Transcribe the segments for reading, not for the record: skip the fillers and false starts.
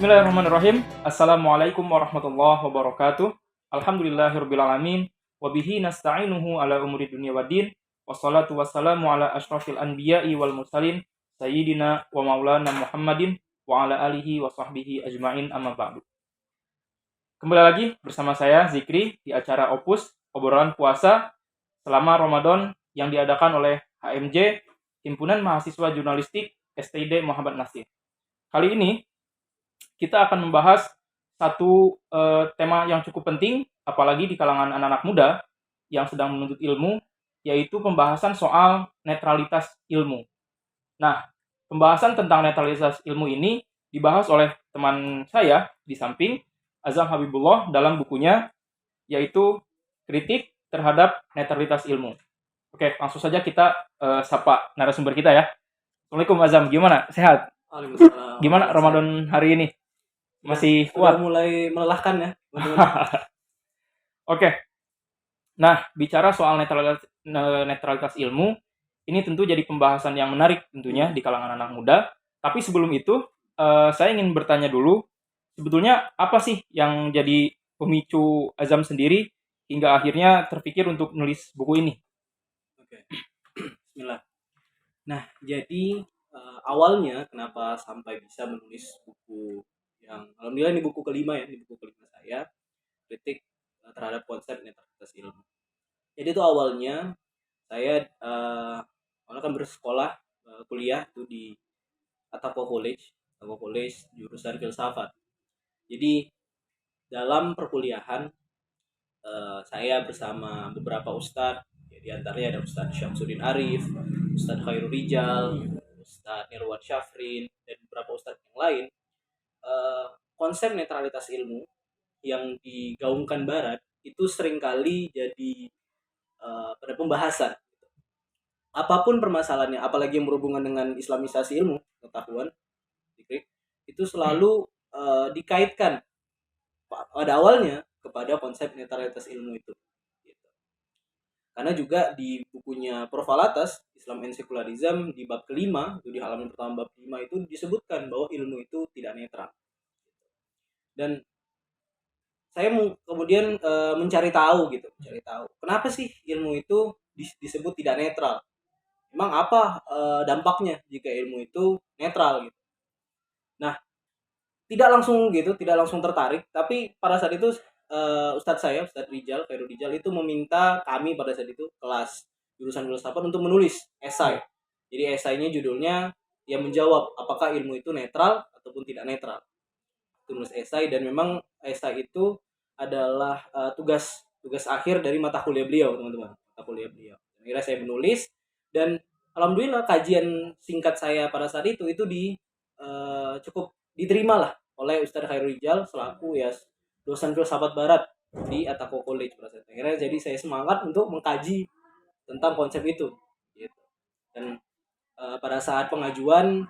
Bismillahirrahmanirrahim. Assalamualaikum warahmatullahi wabarakatuh. Alhamdulillahirrabbilalamin. Wabihi nasta'inuhu ala umuri dunia waddin. Wassalatu wassalamu ala ashrafil anbiya'i wal mursalin. Sayyidina wa maulana Muhammadin wa ala alihi wa sahbihi ajma'in amma ba'du. Kembali lagi bersama saya Zikri di acara Opus Obrolan Puasa selama Ramadan yang diadakan oleh HMJ Himpunan Mahasiswa Jurnalistik STID Muhammad Nasir. Kali ini kita akan membahas satu tema yang cukup penting, apalagi di kalangan anak-anak muda yang sedang menuntut ilmu, yaitu pembahasan soal netralitas ilmu. Nah, pembahasan tentang netralitas ilmu ini dibahas oleh teman saya di samping, Azam Habibullah, dalam bukunya, yaitu Kritik Terhadap Netralitas Ilmu. Oke, langsung saja kita sapa narasumber kita ya. Assalamualaikum Azam, gimana? Sehat? Waalaikumsalam. Gimana Ramadan hari ini? Masih kuat? Mulai melelahkan ya. Oke. Nah, bicara soal netralitas ilmu, ini tentu jadi pembahasan yang menarik tentunya di kalangan anak muda. Tapi sebelum itu, saya ingin bertanya dulu, sebetulnya apa sih yang jadi pemicu Azam sendiri hingga akhirnya terpikir untuk menulis buku ini? Oke. Bismillah. Nah, jadi awalnya kenapa sampai bisa menulis buku yang alhamdulillah ini buku kelima ya, ini buku kelima saya, Kritik Terhadap Konsep Netralitas Ilmu. Jadi itu awalnya saya kan bersekolah kuliah itu di Ataqwa College jurusan filsafat. Jadi dalam perkuliahan saya bersama beberapa ustadz, ya, di antaranya ada Ustadz Syamsuddin Arif, Ustadz Khairul Rijal, Ustadz Nirwan Syafrin, dan beberapa ustadz yang lain. Konsep netralitas ilmu yang digaungkan Barat itu seringkali jadi pada pembahasan. Apapun permasalahannya, apalagi yang berhubungan dengan islamisasi ilmu pengetahuan, itu selalu dikaitkan pada awalnya kepada konsep netralitas ilmu itu. Karena juga di bukunya Prof. Alatas, Islam and Secularism, di bab kelima, itu di halaman pertama bab 5 itu disebutkan bahwa ilmu itu tidak netral. Dan saya kemudian mencari tahu kenapa sih ilmu itu disebut tidak netral. Emang apa dampaknya jika ilmu itu netral gitu. Nah, tidak langsung tertarik, tapi pada saat itu Ustadz Khairul Rijal itu meminta kami pada saat itu kelas jurusan filsafat untuk menulis esai. Jadi esainya judulnya yang menjawab apakah ilmu itu netral ataupun tidak netral. Tulis esai, dan memang esai itu adalah tugas akhir dari mata kuliah beliau, teman-teman. Mata kuliah beliau. Akhirnya saya menulis, dan alhamdulillah kajian singkat saya pada saat itu cukup diterima lah oleh Ustadz Khairul Rijal selaku ya dosen filsafat Barat di Ataqwa College. Akhirnya jadi saya semangat untuk mengkaji tentang konsep itu gitu. Dan pada saat pengajuan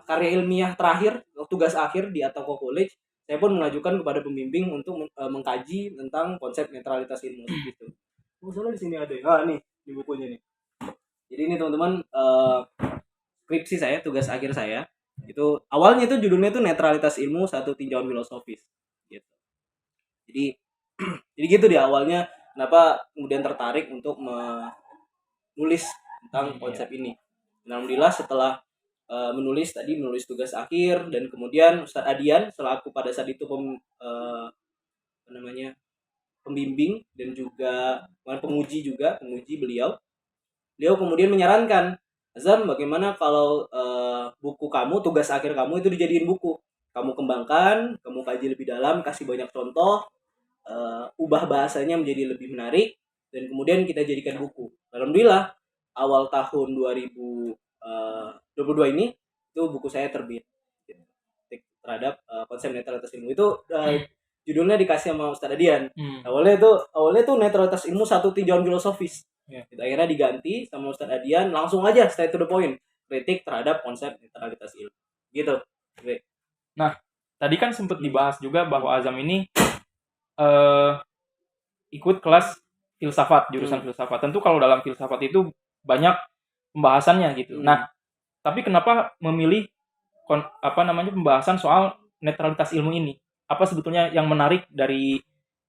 karya ilmiah terakhir, tugas akhir di Ataqwa College, saya pun mengajukan kepada pembimbing untuk mengkaji tentang konsep netralitas ilmu gitu. Masalah di sini ada ya, nih di bukunya nih. Jadi ini teman-teman skripsi saya, tugas akhir saya itu awalnya itu judulnya itu netralitas ilmu satu tinjauan filosofis gitu. Jadi gitu di awalnya kenapa kemudian tertarik untuk menulis tentang konsep ini. Alhamdulillah setelah menulis tugas akhir, dan kemudian Ustadz Adian selaku pada saat itu pembimbing dan juga penguji beliau kemudian menyarankan, Azam, bagaimana kalau buku kamu, tugas akhir kamu itu dijadiin buku, kamu kembangkan, kamu kaji lebih dalam, kasih banyak contoh, ubah bahasanya menjadi lebih menarik, dan kemudian kita jadikan buku. Alhamdulillah awal tahun 2022 ini itu buku saya terbit terhadap konsep netralitas ilmu itu judulnya dikasih sama Ustadz Adian. Awalnya itu netralitas ilmu satu tinjauan filosofis. Akhirnya diganti sama Ustadz Adian, langsung aja straight to the point, kritik terhadap konsep netralitas ilmu gitu. Nah, tadi kan sempat dibahas juga bahwa Azam ini ikut kelas filsafat, jurusan filsafat. Tentu kalau dalam filsafat itu banyak pembahasannya gitu. Nah, tapi kenapa memilih pembahasan soal netralitas ilmu ini? Apa sebetulnya yang menarik dari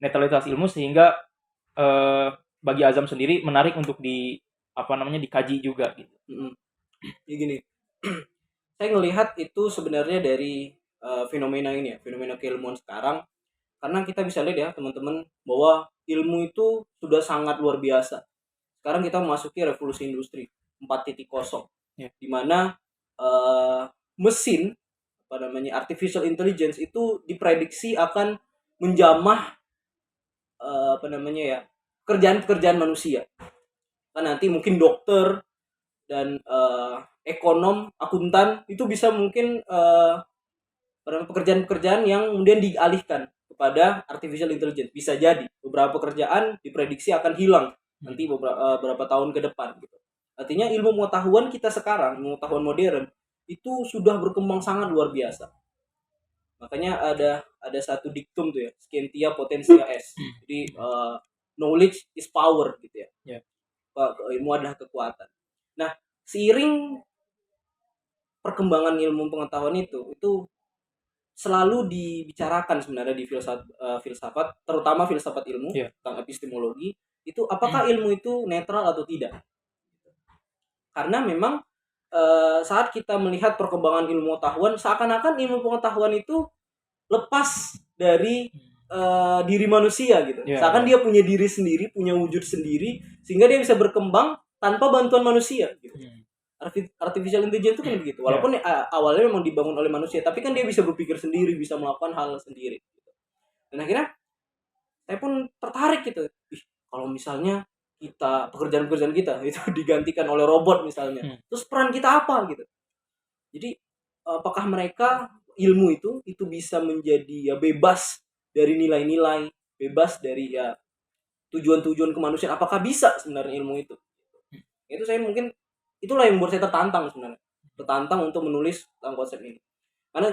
netralitas ilmu sehingga bagi Azam sendiri menarik untuk dikaji juga gitu. Ya gini, saya ngelihat itu sebenarnya dari fenomena ini ya, fenomena keilmuan sekarang, karena kita bisa lihat ya teman-teman bahwa ilmu itu sudah sangat luar biasa. Sekarang kita memasuki revolusi industri 4.0, di mana mesin artificial intelligence itu diprediksi akan menjamah pekerjaan-pekerjaan manusia. Kan nanti mungkin dokter dan ekonom, akuntan itu bisa mungkin pekerjaan-pekerjaan yang kemudian dialihkan kepada artificial intelligence. Bisa jadi beberapa pekerjaan diprediksi akan hilang nanti beberapa tahun ke depan gitu. Artinya ilmu pengetahuan kita sekarang, ilmu pengetahuan modern itu sudah berkembang sangat luar biasa. Makanya ada satu diktum tuh ya, scientia potentia est. Jadi knowledge is power gitu ya. Yeah. Ilmu adalah kekuatan. Nah, seiring perkembangan ilmu pengetahuan itu selalu dibicarakan sebenarnya di filsafat, terutama filsafat ilmu tentang epistemologi, itu apakah ilmu itu netral atau tidak. Karena memang saat kita melihat perkembangan ilmu pengetahuan, seakan-akan ilmu pengetahuan itu lepas dari diri manusia gitu. Seakan dia punya diri sendiri, punya wujud sendiri, sehingga dia bisa berkembang tanpa bantuan manusia gitu. Artificial intelligence itu kan begitu. Walaupun awalnya memang dibangun oleh manusia, tapi kan dia bisa berpikir sendiri, bisa melakukan hal sendiri gitu. Dan akhirnya saya pun tertarik gitu. Kalau misalnya pekerjaan-pekerjaan kita itu digantikan oleh robot misalnya, terus peran kita apa gitu. Jadi apakah mereka ilmu itu bisa menjadi bebas dari nilai-nilai, bebas dari tujuan-tujuan kemanusiaan, apakah bisa sebenarnya ilmu itu. Itu saya mungkin itulah yang membuat saya tertantang sebenarnya, tertantang untuk menulis tentang konsep ini, karena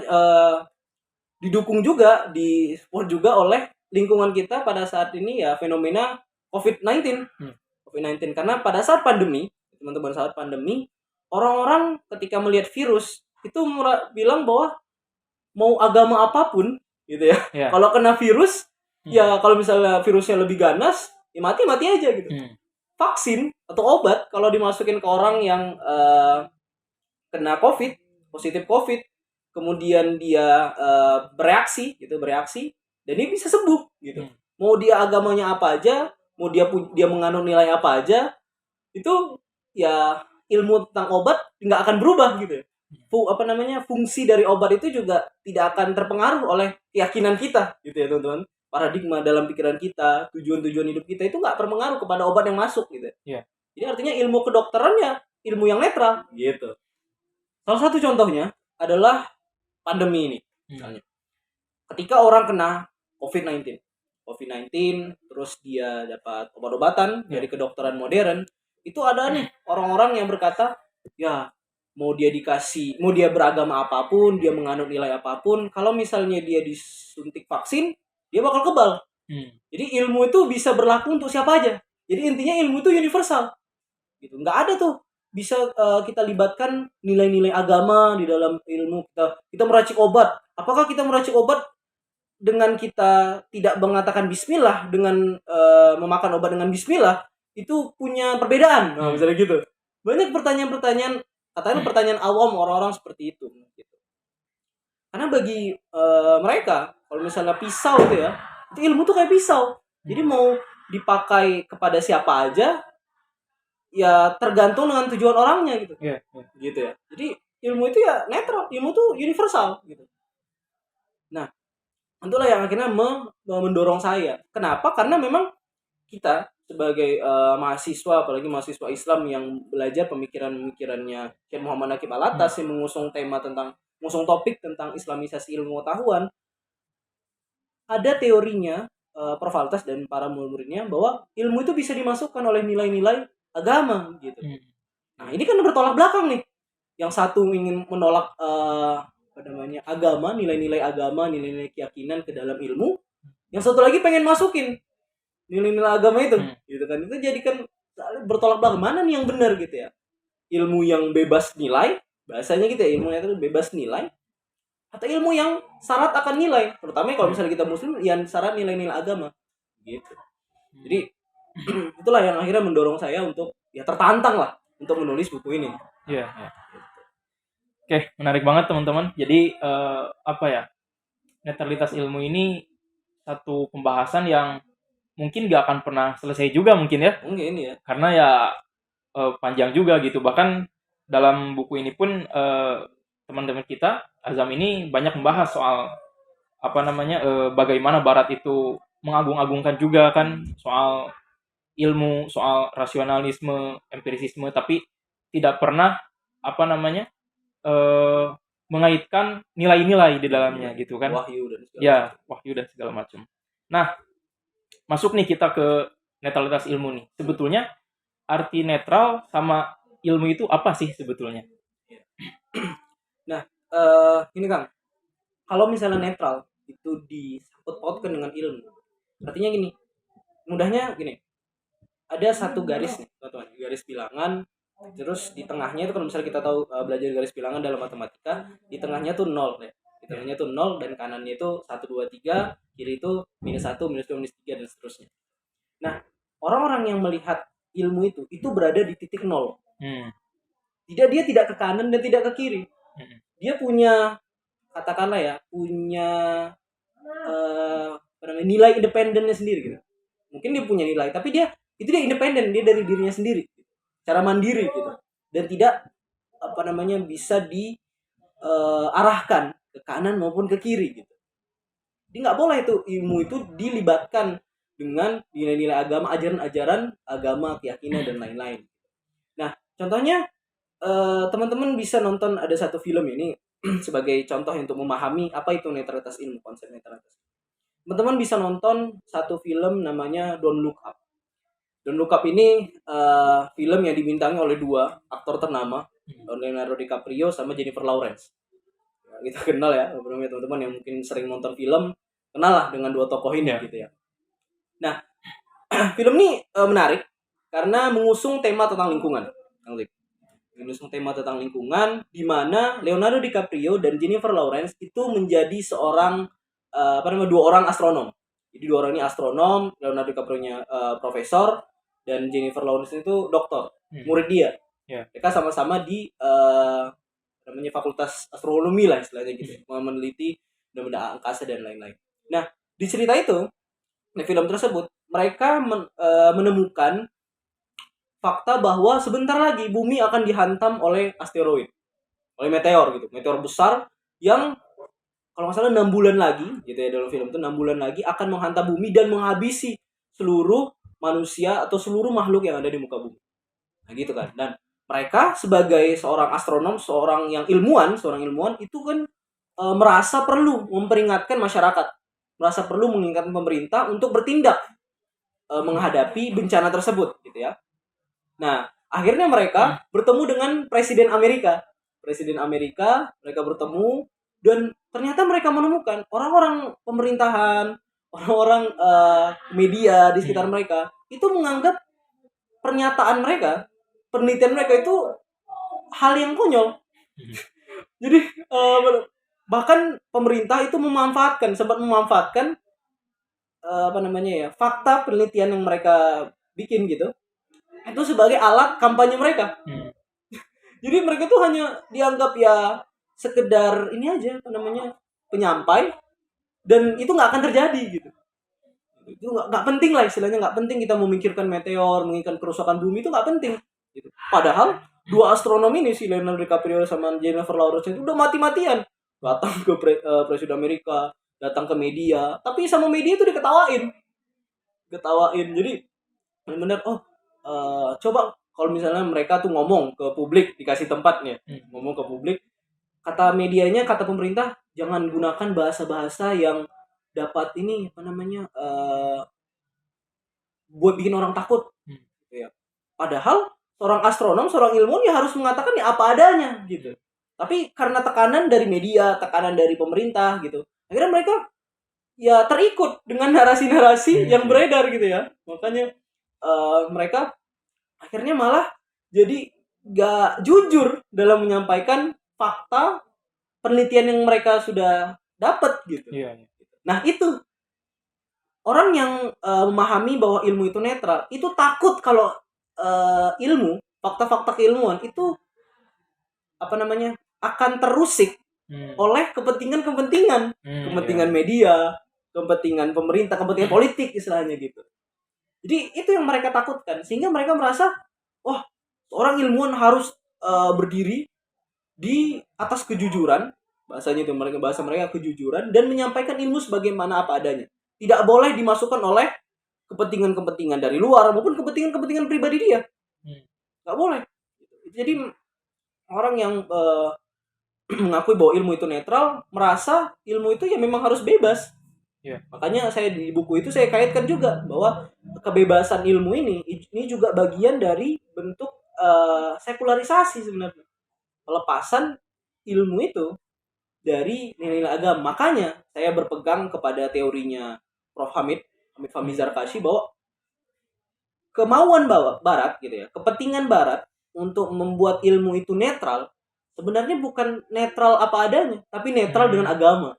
didukung juga, di-support juga oleh lingkungan kita pada saat ini ya, fenomena COVID-19. Karena pada saat pandemi, teman-teman, saat pandemi, orang-orang ketika melihat virus itu bilang bahwa mau agama apapun gitu ya, kalau kena virus ya, kalau misalnya virusnya lebih ganas ya mati aja gitu. Vaksin atau obat kalau dimasukin ke orang yang kena COVID, positif COVID, kemudian dia bereaksi dan dia bisa sembuh gitu. Mau dia agamanya apa aja, mau dia menganut nilai apa aja, itu ya ilmu tentang obat nggak akan berubah gitu. Fungsi dari obat itu juga tidak akan terpengaruh oleh keyakinan kita gitu ya teman-teman. Paradigma dalam pikiran kita, tujuan-tujuan hidup kita itu nggak berpengaruh kepada obat yang masuk gitu. Jadi artinya ilmu kedokteran ya ilmu yang netral gitu. Salah satu contohnya adalah pandemi ini misalnya. Ketika orang kena COVID-19, terus dia dapat obat-obatan dari kedokteran modern, itu ada nih orang-orang yang berkata, ya mau dia beragama apapun, dia menganut nilai apapun, kalau misalnya dia disuntik vaksin, dia bakal kebal. Jadi ilmu itu bisa berlaku untuk siapa aja. Jadi intinya ilmu itu universal. Gitu. Nggak ada tuh bisa kita libatkan nilai-nilai agama di dalam ilmu kita meracik obat. Apakah kita meracik obat dengan kita tidak mengatakan bismillah, dengan memakan obat dengan bismillah, itu punya perbedaan. Nah, misalnya gitu. Banyak pertanyaan-pertanyaan, katanya pertanyaan awam orang-orang seperti itu gitu. Karena bagi mereka kalau misalnya pisau itu ya, itu ilmu tuh kayak pisau. Jadi mau dipakai kepada siapa aja ya tergantung dengan tujuan orangnya gitu. Gitu ya. Jadi ilmu itu ya netral, ilmu tuh universal gitu. Nah, itulah yang akhirnya mendorong saya. Kenapa? Karena memang kita sebagai mahasiswa, apalagi mahasiswa Islam yang belajar pemikirannya Syekh Muhammad Naqib Al-Atas yang mengusung topik tentang Islamisasi ilmu pengetahuan, ada teorinya Prof. Altas dan para murid-muridnya bahwa ilmu itu bisa dimasukkan oleh nilai-nilai agama gitu. Nah, ini kan bertolak belakang nih. Yang satu ingin menolak agama, nilai-nilai agama, nilai-nilai keyakinan ke dalam ilmu. Yang satu lagi pengen masukin nilai-nilai agama itu, gitu kan. Itu jadi kan bertolak belakang. Mana nih yang benar gitu ya? Ilmu yang bebas nilai, bahasanya gitu ya, ilmu yang itu bebas nilai, atau ilmu yang syarat akan nilai, terutama kalau misalnya kita muslim yang syarat nilai-nilai agama gitu. Jadi itulah yang akhirnya mendorong saya untuk ya tertantang lah untuk menulis buku ini. Iya. Oke, menarik banget teman-teman. Jadi apa ya? Netralitas ilmu ini satu pembahasan yang mungkin gak akan pernah selesai juga mungkin ya. Mungkin ya. Karena ya panjang juga gitu. Bahkan dalam buku ini pun teman-teman kita Azam ini banyak membahas soal apa namanya bagaimana Barat itu mengagung-agungkan juga kan soal ilmu, soal rasionalisme, empirisisme, tapi tidak pernah apa namanya mengaitkan nilai-nilai di dalamnya gitu kan. Wahyu dan segala Ya, macam. wahyu dan segala macam. Nah, masuk nih kita ke netralitas ilmu nih. Sebetulnya arti netral sama ilmu itu apa sih sebetulnya? Nah, ini Kang, kalau misalnya netral itu disangkut pautkan dengan ilmu, artinya gini, mudahnya gini, ada satu garis nih, teman-teman, garis bilangan, terus di tengahnya itu kalau misalnya kita tahu belajar garis bilangan dalam matematika, di tengahnya tuh nol ya, di tengahnya tuh nol dan kanannya itu 1 2 3, kiri itu -1 -2 -3 dan seterusnya. Nah, orang-orang yang melihat ilmu itu berada di titik nol. Dia tidak ke kanan dan tidak ke kiri. Dia punya, katakanlah ya, punya nilai independennya sendiri gitu. Mungkin dia punya nilai, tapi dia independen, dia dari dirinya sendiri, cara mandiri gitu, dan tidak bisa diarahkan ke kanan maupun ke kiri gitu. Jadi nggak boleh itu ilmu itu dilibatkan dengan nilai-nilai agama, ajaran-ajaran agama, keyakinan dan lain-lain. Nah, contohnya teman-teman bisa nonton, ada satu film ini sebagai contoh untuk memahami apa itu netralitas ilmu, konsep netralitas. Teman-teman bisa nonton satu film namanya Don't Look Up. Don't Look Up ini film yang dibintangi oleh 2 aktor ternama, Leonardo DiCaprio sama Jennifer Lawrence. Ya, kita kenal ya, beberapa teman-teman yang mungkin sering nonton film, kenal lah dengan 2 tokoh ini gitu ya. Nah, film ini menarik karena mengusung tema tentang lingkungan. Mengusung tema tentang lingkungan, di mana Leonardo DiCaprio dan Jennifer Lawrence itu menjadi seorang 2 orang astronom. Jadi 2 orang ini astronom, Leonardo DiCaprio-nya profesor dan Jennifer Lawrence itu dokter, murid dia. Mereka sama-sama di fakultas astronomi lah istilahnya gitu, meneliti benda-benda angkasa dan lain-lain. Nah, di cerita itu, di film tersebut, mereka menemukan fakta bahwa sebentar lagi bumi akan dihantam oleh asteroid, oleh meteor gitu, meteor besar yang kalau nggak salah 6 bulan lagi gitu ya, dalam film itu 6 bulan lagi akan menghantam bumi dan menghabisi seluruh manusia atau seluruh makhluk yang ada di muka bumi. Nah gitu kan. Dan mereka sebagai seorang astronom, seorang ilmuwan itu kan merasa perlu memperingatkan masyarakat, merasa perlu mengingatkan pemerintah untuk bertindak menghadapi bencana tersebut gitu ya. Nah, akhirnya mereka bertemu dengan Presiden Amerika. Mereka bertemu dan ternyata mereka menemukan orang-orang pemerintahan, orang-orang media di sekitar mereka itu menganggap pernyataan mereka, penelitian mereka itu hal yang konyol. Jadi bahkan pemerintah itu sempat memanfaatkan fakta penelitian yang mereka bikin gitu, itu sebagai alat kampanye mereka. Jadi mereka tuh hanya dianggap ya sekedar ini aja penyampai, dan itu nggak akan terjadi gitu. Itu nggak penting lah istilahnya, nggak penting kita memikirkan meteor, memikirkan kerusakan bumi, itu nggak penting gitu. Padahal 2 astronom ini, si Leonardo DiCaprio sama Jennifer Lawrence, itu udah mati-matian datang ke Presiden Amerika, datang ke media, tapi sama media itu diketawain. Jadi benar-benar coba kalau misalnya mereka tuh ngomong ke publik, dikasih tempatnya ngomong ke publik, kata medianya, kata pemerintah, jangan gunakan bahasa-bahasa yang dapat ini buat bikin orang takut gitu ya. Padahal seorang astronom, seorang ilmuwan ya harus mengatakan ya apa adanya gitu. Tapi karena tekanan dari media, tekanan dari pemerintah gitu, akhirnya mereka ya terikut dengan narasi-narasi yang beredar gitu ya. Makanya mereka akhirnya malah jadi gak jujur dalam menyampaikan fakta penelitian yang mereka sudah dapat gitu. Iya. Nah itu orang yang memahami bahwa ilmu itu netral itu takut kalau ilmu fakta-fakta keilmuan itu akan terusik oleh kepentingan Iya. media, kepentingan pemerintah, kepentingan politik istilahnya gitu. Jadi itu yang mereka takutkan sehingga mereka merasa wah seorang ilmuwan harus berdiri di atas kejujuran, bahasanya itu bahasa mereka kejujuran dan menyampaikan ilmu sebagaimana apa adanya. Tidak boleh dimasukkan oleh kepentingan-kepentingan dari luar maupun kepentingan-kepentingan pribadi dia. Nggak boleh. Jadi orang yang mengakui bahwa ilmu itu netral merasa ilmu itu ya memang harus bebas. Iya. Makanya saya di buku itu saya kaitkan juga bahwa kebebasan ilmu ini juga bagian dari bentuk sekularisasi sebenarnya. Pelepasan ilmu itu dari nilai-nilai agama. Makanya saya berpegang kepada teorinya Prof. Hamid Fahmi Zarkashi bahwa kemauan barat gitu ya, kepentingan barat untuk membuat ilmu itu netral sebenarnya bukan netral apa adanya, tapi netral dengan agama.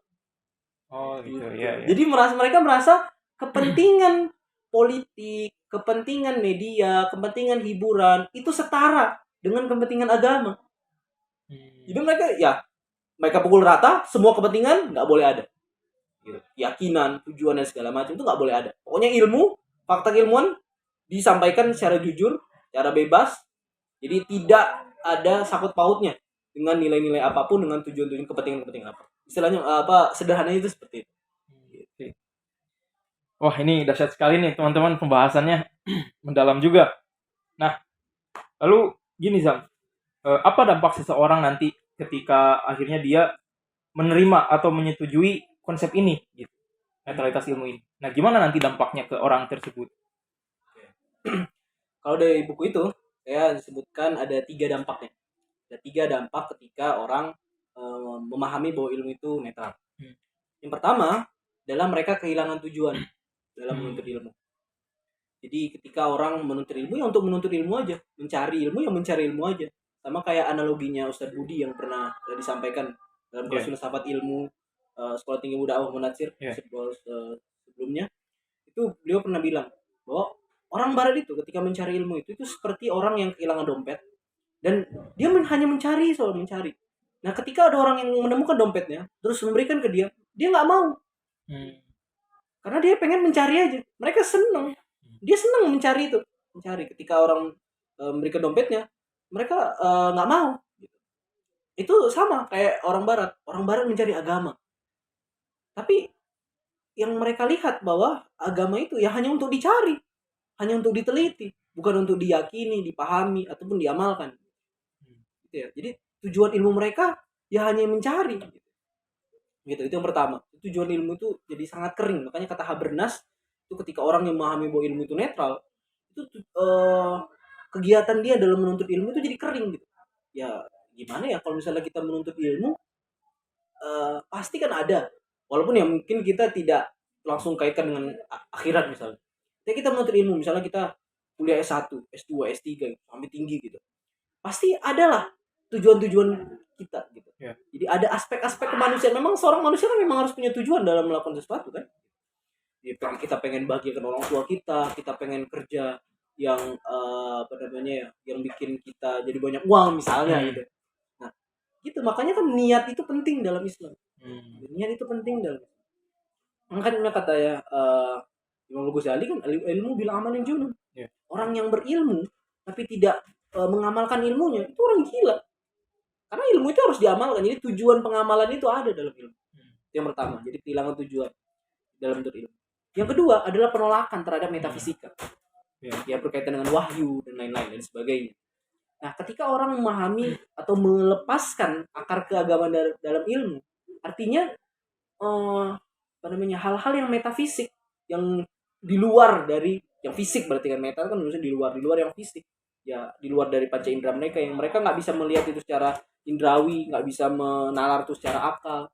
Oh gitu. Gitu. Iya. Jadi mereka merasa kepentingan politik, kepentingan media, kepentingan hiburan itu setara dengan kepentingan agama. Jadi mereka pukul rata, semua kepentingan nggak boleh ada. Gitu. Keyakinan, tujuan dan segala macam itu nggak boleh ada. Pokoknya ilmu, fakta keilmuan disampaikan secara jujur, secara bebas. Jadi tidak ada sakut pautnya dengan nilai-nilai apapun, dengan tujuan-tujuan kepentingan-kepentingan apa. Istilahnya sederhananya itu seperti itu. Wah, ini dahsyat sekali nih teman-teman, pembahasannya mendalam juga. Nah, lalu gini Zam, apa dampak seseorang nanti ketika akhirnya dia menerima atau menyetujui konsep ini gitu, netralitas ilmu ini. Nah, gimana nanti dampaknya ke orang tersebut? Kalau dari buku itu saya disebutkan ada 3 dampaknya. Ada 3 dampak ketika orang memahami bahwa ilmu itu netral. Yang pertama adalah mereka kehilangan tujuan dalam menuntut ilmu. Jadi ketika orang menuntut ilmu ya untuk menuntut ilmu aja, mencari ilmu aja. Sama kayak analoginya Ustadz Budi yang pernah disampaikan dalam kelas filsafat ilmu Sekolah Tinggi Muda Awam Munatsir sebelumnya. Itu beliau pernah bilang bahwa orang barat itu ketika mencari ilmu itu seperti orang yang kehilangan dompet dan dia hanya mencari. Nah, ketika ada orang yang menemukan dompetnya terus memberikan ke dia nggak mau. Karena dia pengen mencari aja. Mereka senang. Dia senang mencari itu. Ketika orang memberikan dompetnya, mereka nggak mau. Itu sama kayak orang barat. Orang barat mencari agama. Tapi yang mereka lihat bahwa agama itu ya hanya untuk dicari. Hanya untuk diteliti. Bukan untuk diyakini, dipahami, ataupun diamalkan. Gitu ya. Jadi tujuan ilmu mereka ya hanya mencari. Gitu. Itu yang pertama. Tujuan ilmu itu jadi sangat kering. Makanya kata Habermas itu ketika orang yang memahami bahwa ilmu itu netral, itu kegiatan dia dalam menuntut ilmu itu jadi kering gitu. Ya gimana ya kalau misalnya kita menuntut ilmu pasti kan ada. Walaupun ya mungkin kita tidak langsung kaitkan dengan akhirat misalnya. Jadi kita menuntut ilmu, misalnya kita kuliah S1, S2, S3 sampai tinggi gitu. Pasti adalah tujuan-tujuan kita gitu. Jadi ada aspek-aspek kemanusiaan. Memang seorang manusia kan memang harus punya tujuan dalam melakukan sesuatu kan. Jadi kita pengen bahagiakan orang tua kita pengen kerja yang yang bikin kita jadi banyak uang misalnya gitu. Nah, gitu makanya kan niat itu penting dalam Islam. Niat itu penting dalam. Makanya kata ya Imam Ghazali kan ilmu bila amalin junun. Orang yang berilmu tapi tidak mengamalkan ilmunya itu orang gila. Karena ilmu itu harus diamalkan. Jadi tujuan pengamalan itu ada dalam ilmu. Yang pertama, jadi kehilangan tujuan dalam menuntut ilmu. Yang kedua adalah penolakan terhadap metafisika. Ya berkaitan dengan wahyu dan lain-lain dan sebagainya. Nah, ketika orang memahami atau melepaskan akar keagamaan dalam ilmu, artinya hal-hal yang metafisik yang di luar dari yang fisik, berarti kan meta kan maksudnya di luar yang fisik. Ya di luar dari panca indera mereka yang mereka nggak bisa melihat itu secara indrawi, nggak bisa menalar itu secara akal,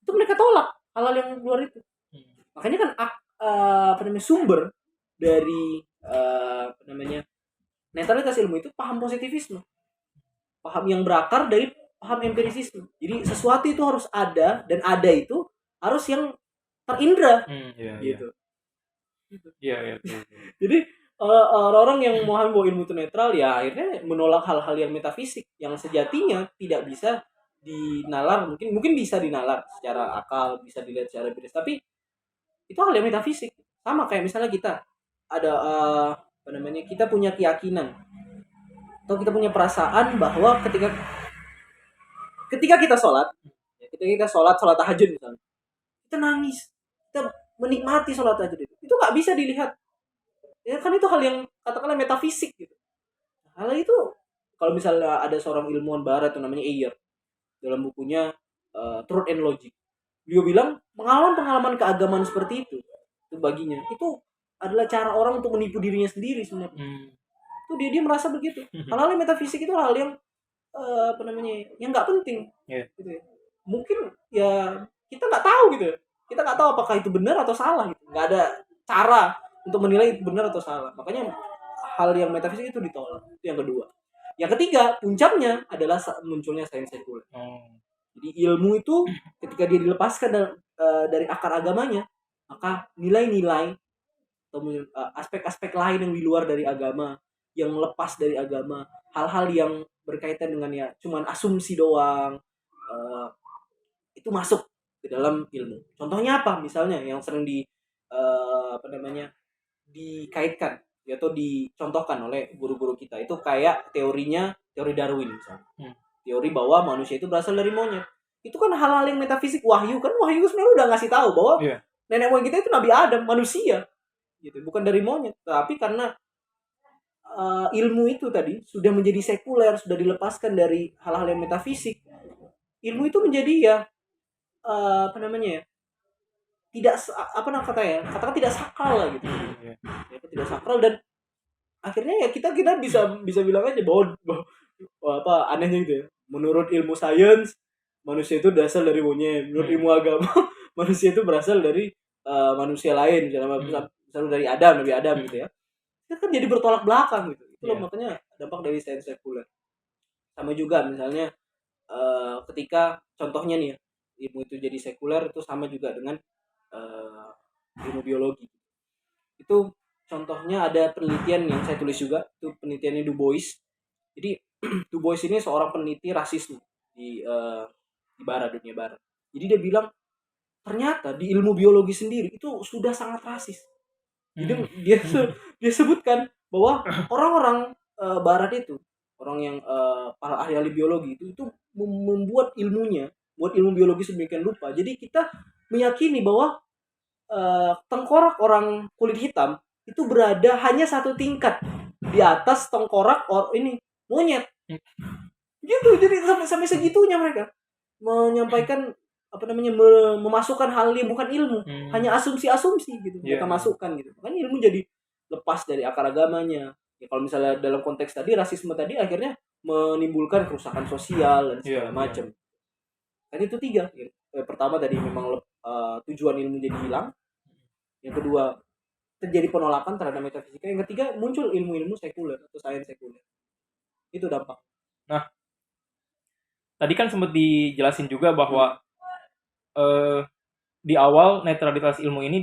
itu mereka tolak hal-hal yang luar itu. Makanya kan sumber dari netralitas ilmu itu paham positivisme, paham yang berakar dari paham empirisisme. Jadi sesuatu itu harus ada, dan ada itu harus yang terindra Iya, iya. gitu. Iya, iya, betul. Jadi orang-orang yang memahami bahwa ilmu itu netral ya akhirnya menolak hal-hal yang metafisik yang sejatinya tidak bisa dinalar, mungkin bisa dinalar secara akal, bisa dilihat secara empiris, tapi itu hal yang metafisik. Sama kayak misalnya kita ada apa namanya, kita punya keyakinan atau kita punya perasaan bahwa ketika kita sholat, ya, ketika kita sholat tahajud misalnya, kita nangis, kita menikmati sholat tahajud itu nggak bisa dilihat. Ya kan itu hal yang katakanlah metafisik gitu. Hal itu kalau misalnya ada seorang ilmuwan barat yang namanya Ayer dalam bukunya Truth and Logic, dia bilang pengalaman-pengalaman keagamaan seperti itu baginya itu adalah cara orang untuk menipu dirinya sendiri sebenarnya. Itu dia merasa begitu. Hal-hal yang metafisik itu hal yang apa namanya, yang nggak penting. Yeah. Gitu ya. Mungkin ya kita nggak tahu gitu. Kita nggak tahu apakah itu benar atau salah gitu. Nggak ada cara untuk menilai itu benar atau salah. Makanya hal yang metafisik itu ditolak. Itu yang kedua. Yang ketiga, puncaknya adalah munculnya sains sekuler. Jadi ilmu itu ketika dia dilepaskan dari akar agamanya, maka nilai-nilai atau aspek-aspek lain yang di luar dari agama, yang lepas dari agama, hal-hal yang berkaitan dengan ya cuman asumsi doang, itu masuk ke dalam ilmu. Contohnya apa? Misalnya yang sering apa namanya, dikaitkan atau dicontohkan oleh guru-guru kita itu kayak teori Darwin misalnya. Teori bahwa manusia itu berasal dari monyet. Itu kan hal-hal yang metafisik. Wahyu sebenarnya udah ngasih tahu bahwa nenek moyang kita itu Nabi Adam, manusia. Gitu, bukan dari monyet. Tapi karena ilmu itu tadi sudah menjadi sekuler, sudah dilepaskan dari hal-hal yang metafisik. Ilmu itu menjadi ya apa namanya ya? Tidak katakan tidak sakral lah gitu. Ya, tidak sakral, dan akhirnya ya kita bisa bilang aja bahwa apa anehnya gitu ya. Menurut ilmu sains manusia itu berasal dari monyet. Menurut ilmu agama manusia itu berasal dari manusia lain, misalnya dari Nabi Adam gitu ya. Itu kan jadi bertolak belakang gitu. Itu makanya dampak dari sains sekuler. Sama juga misalnya ketika contohnya nih ya, ilmu itu jadi sekuler, itu sama juga dengan ilmu biologi. Itu contohnya ada penelitian yang saya tulis juga, itu penelitiannya Du Bois. Jadi Du Bois ini seorang peneliti rasisme di dunia barat. Jadi dia bilang ternyata di ilmu biologi sendiri itu sudah sangat rasis. Jadi dia sebutkan bahwa orang-orang barat itu, orang yang para ahli biologi itu membuat ilmu biologi sedemikian rupa. Jadi kita meyakini bahwa tengkorak orang kulit hitam itu berada hanya satu tingkat di atas tengkorak monyet. Gitu. Jadi sampai segitunya mereka menyampaikan apa namanya, memasukkan hal yang bukan ilmu, hanya asumsi-asumsi gitu. Mereka masukkan gitu. Makanya ilmu jadi lepas dari akar agamanya. Ya, kalau misalnya dalam konteks tadi rasisme tadi akhirnya menimbulkan kerusakan sosial dan segala macam. Kan itu tiga. Pertama tadi memang tujuan ilmu jadi hilang. Yang kedua terjadi penolakan terhadap metafisika. Yang ketiga muncul ilmu-ilmu sekuler atau sains sekuler. Itu dampak. Nah, tadi kan sempat dijelasin juga bahwa di awal netralitas ilmu ini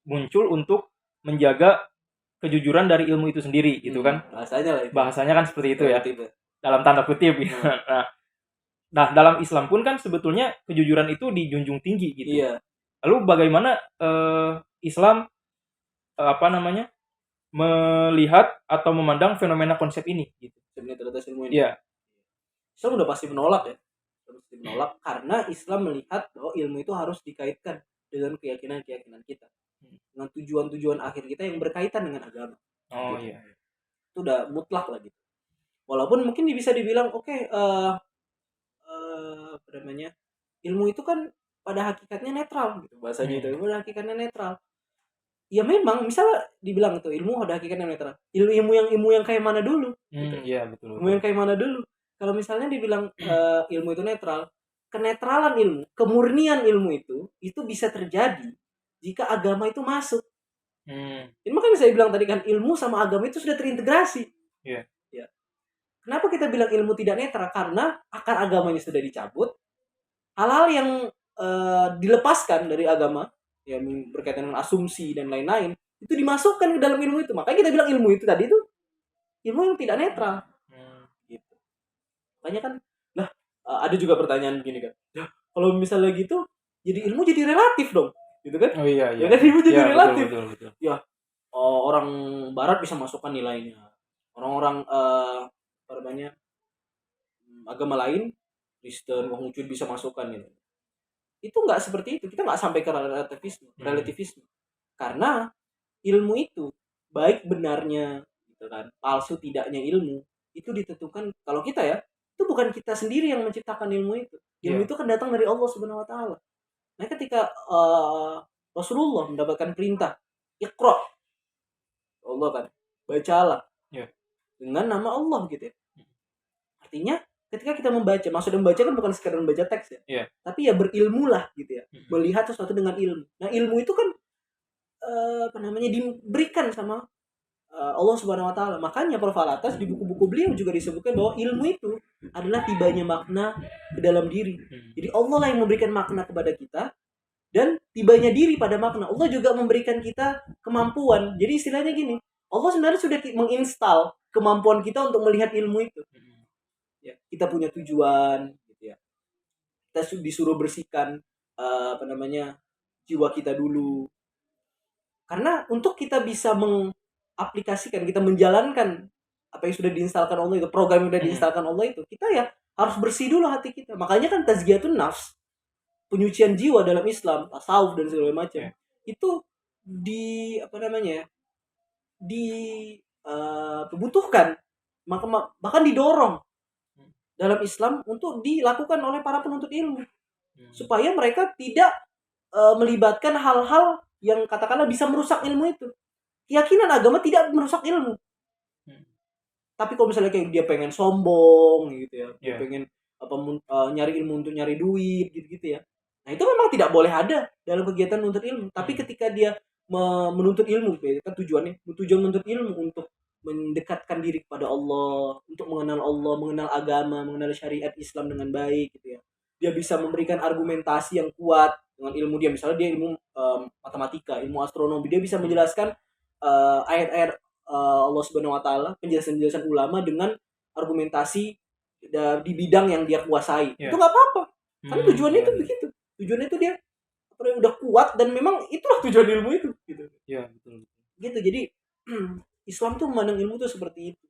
muncul untuk menjaga kejujuran dari ilmu itu sendiri gitu kan. Bahasanya kan seperti itu ya. Dalam tanda kutip gitu. Nah, dalam Islam pun kan sebetulnya kejujuran itu dijunjung tinggi gitu. Iya. Lalu bagaimana Islam melihat atau memandang fenomena konsep ini gitu. Netralitas ilmu ini. Iya. Islam udah pasti menolak ya. Menolak karena Islam melihat bahwa ilmu itu harus dikaitkan dengan keyakinan kita, dengan tujuan-tujuan akhir kita yang berkaitan dengan agama. Gitu. Iya. Itu udah mutlak lah gitu. Walaupun mungkin bisa dibilang apa namanya, ilmu itu kan pada hakikatnya netral gitu bahasanya. Itu pada hakikatnya netral. Ya memang misalnya dibilang itu ilmu pada hakikatnya netral. Ilmu yang kayak mana dulu? Gitu. Iya betul. Ilmu yang kayak mana dulu? Kalau misalnya dibilang ilmu itu netral, kenetralan ilmu, kemurnian ilmu itu bisa terjadi jika agama itu masuk. Jadi makanya saya bilang tadi kan ilmu sama agama itu sudah terintegrasi. Iya. Ya. Kenapa kita bilang ilmu tidak netral? Karena akar agamanya sudah dicabut, hal-hal yang dilepaskan dari agama yang berkaitan dengan asumsi dan lain-lain itu dimasukkan ke dalam ilmu itu. Makanya kita bilang ilmu itu tadi itu ilmu yang tidak netral. Gitu. Makanya kan, nah ada juga pertanyaan begini kan, ya, kalau misalnya gitu, jadi ilmu jadi relatif dong, gitu kan? Oh iya Ya kan ilmu jadi ya, relatif. betul. Ya, orang Barat bisa masukkan nilainya, orang-orang apa namanya agama lain, Kristen, Konghucu bisa masukkan gitu. Itu nggak seperti itu. Kita nggak sampai ke relativisme. Karena ilmu itu baik benarnya, gitu kan, palsu tidaknya ilmu itu ditentukan kalau kita ya, itu bukan kita sendiri yang menciptakan ilmu itu. Ilmu itu kan datang dari Allah Subhanahu Wa Taala. Nah, ketika Rasulullah mendapatkan perintah Iqra, Allah kan, bacalah dengan nama Allah gitu ya. Artinya ketika kita membaca, maksudnya membaca kan bukan sekedar membaca teks ya, tapi ya berilmulah gitu ya, melihat sesuatu dengan ilmu. Nah, ilmu itu kan apa namanya diberikan sama Allah Subhanahu Wa Taala. Makanya Prof. Alatas di buku-buku beliau juga disebutkan bahwa ilmu itu adalah tibanya makna ke dalam diri. Jadi Allah lah yang memberikan makna kepada kita, dan tibanya diri pada makna. Allah juga memberikan kita kemampuan. Jadi istilahnya gini, Allah sebenarnya sudah menginstal kemampuan kita untuk melihat ilmu itu. Ya, kita punya tujuan gitu ya. Kita disuruh bersihkan apa namanya jiwa kita dulu. Karena untuk kita bisa mengaplikasikan, kita menjalankan apa yang sudah diinstalkan Allah itu, program yang sudah diinstalkan Allah itu, kita ya harus bersih dulu hati kita. Makanya kan tazkiyatun nafs, penyucian jiwa dalam Islam, tasawuf dan segala macam, itu di apa namanya ya, dibutuhkan, bahkan didorong dalam Islam untuk dilakukan oleh para penuntut ilmu, supaya mereka tidak melibatkan hal-hal yang katakanlah bisa merusak ilmu itu. Keyakinan agama tidak merusak ilmu. Tapi kalau misalnya kayak dia pengen sombong gitu ya, dia pengen nyari ilmu untuk nyari duit gitu ya. Nah, itu memang tidak boleh ada dalam kegiatan menuntut ilmu. Tapi ketika dia menuntut ilmu, kan tujuan menuntut ilmu untuk mendekatkan diri kepada Allah, untuk mengenal Allah, mengenal agama, mengenal syariat Islam dengan baik gitu ya. Dia bisa memberikan argumentasi yang kuat dengan ilmu dia. Misalnya dia ilmu matematika, ilmu astronomi, dia bisa menjelaskan ayat-ayat Allah Subhanahu Wa Taala, penjelasan-penjelasan ulama dengan argumentasi di bidang yang dia kuasai. Itu nggak apa-apa. Karena tujuannya itu begitu. Tujuannya itu dia udah kuat, dan memang itulah tujuan ilmu itu gitu. Ya, betul. Gitu. Jadi Islam tuh memandang ilmu tuh seperti itu.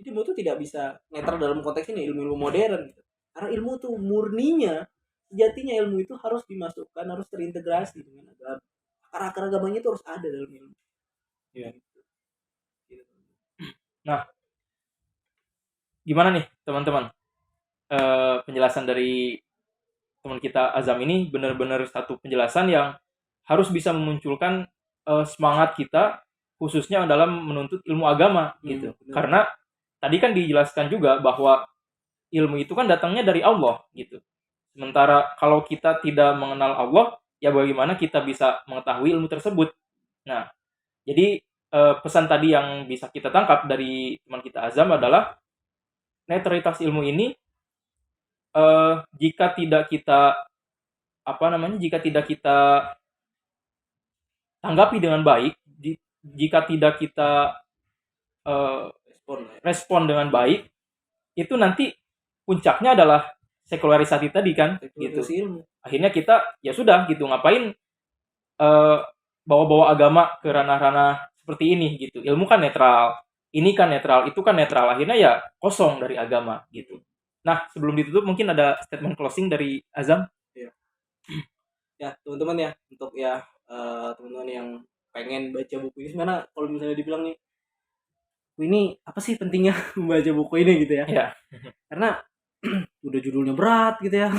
Jadi ilmu tuh tidak bisa netral dalam konteks ini, ilmu modern gitu. Karena ilmu tuh murninya, sejatinya ilmu itu harus dimasukkan, harus terintegrasi dengan agama. Akar-akar agamanya itu harus ada dalam ilmu. Iya. Nah, gimana nih teman-teman? Penjelasan dari teman kita Azam ini benar-benar satu penjelasan yang harus bisa memunculkan semangat kita, khususnya dalam menuntut ilmu agama gitu. Karena tadi kan dijelaskan juga bahwa ilmu itu kan datangnya dari Allah gitu. Sementara kalau kita tidak mengenal Allah, ya bagaimana kita bisa mengetahui ilmu tersebut? Nah, jadi pesan tadi yang bisa kita tangkap dari teman kita Azam adalah netralitas ilmu ini jika tidak kita tanggapi dengan baik, jika tidak kita respon dengan baik, itu nanti puncaknya adalah sekularisasi tadi kan, gitu. Akhirnya kita ya sudah gitu, ngapain bawa-bawa agama ke ranah-ranah seperti ini gitu. Ilmu kan netral, ini kan netral, itu kan netral. Akhirnya ya kosong dari agama gitu. Nah, sebelum ditutup mungkin ada statement closing dari Azam. Ya, teman-teman ya, untuk ya teman-teman yang pengen baca buku ini, sebenarnya kalau misalnya dibilang nih, ini apa sih pentingnya membaca buku ini gitu ya? Ya. Karena udah judulnya berat gitu ya.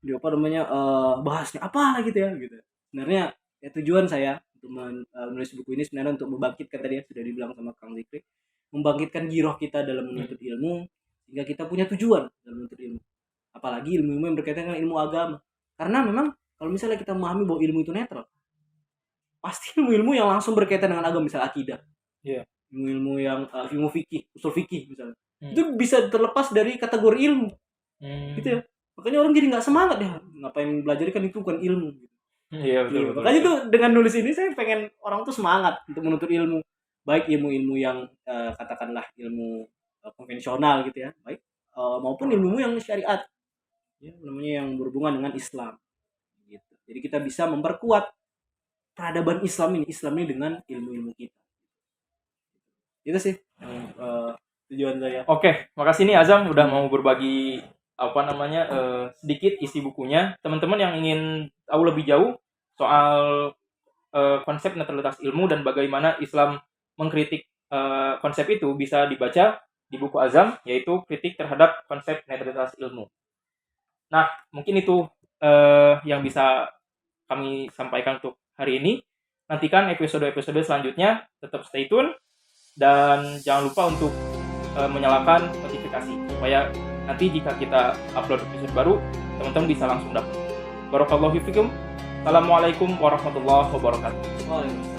Dia apa namanya bahasnya apa gitu ya gitu. Sebenarnya ya tujuan saya untuk menulis buku ini sebenarnya untuk membangkitkan, tadi ya sudah dibilang sama Kang Zikri, membangkitkan giroh kita dalam menuntut ilmu, sehingga kita punya tujuan dalam menuntut ilmu. Apalagi ilmu-ilmu yang berkaitan dengan ilmu agama. Karena memang kalau misalnya kita memahami bahwa ilmu itu netral, pasti ilmu-ilmu yang langsung berkaitan dengan agama, misalnya akidah. Yeah. Ilmu-ilmu yang ilmu fikih, usul fikih misalnya. Itu bisa terlepas dari kategori ilmu, gitu ya. Makanya orang jadi nggak semangat ya, ngapain belajar kan itu bukan ilmu. Iya, betul, Iya, betul, makanya betul. tuh dengan nulis ini saya pengen orang tuh semangat untuk menuntut ilmu, baik ilmu-ilmu yang katakanlah ilmu konvensional gitu ya, baik maupun ilmu yang syariat, ya, namanya yang berhubungan dengan Islam. Gitu. Jadi kita bisa memperkuat peradaban Islam ini dengan ilmu-ilmu kita. Itu sih yang tujuan saya. Oke, makasih nih Azam udah mau berbagi sedikit isi bukunya. Teman-teman yang ingin tahu lebih jauh soal konsep netralitas ilmu dan bagaimana Islam mengkritik konsep itu bisa dibaca di buku Azam, yaitu Kritik Terhadap Konsep Netralitas Ilmu. Nah, mungkin itu yang bisa kami sampaikan untuk hari ini. Nantikan episode-episode selanjutnya, tetap stay tune, dan jangan lupa untuk menyalakan notifikasi supaya nanti jika kita upload episode baru, teman-teman bisa langsung dapat. Barakallahu fiikum. Assalamualaikum warahmatullahi wabarakatuh. Waalaikumsalam.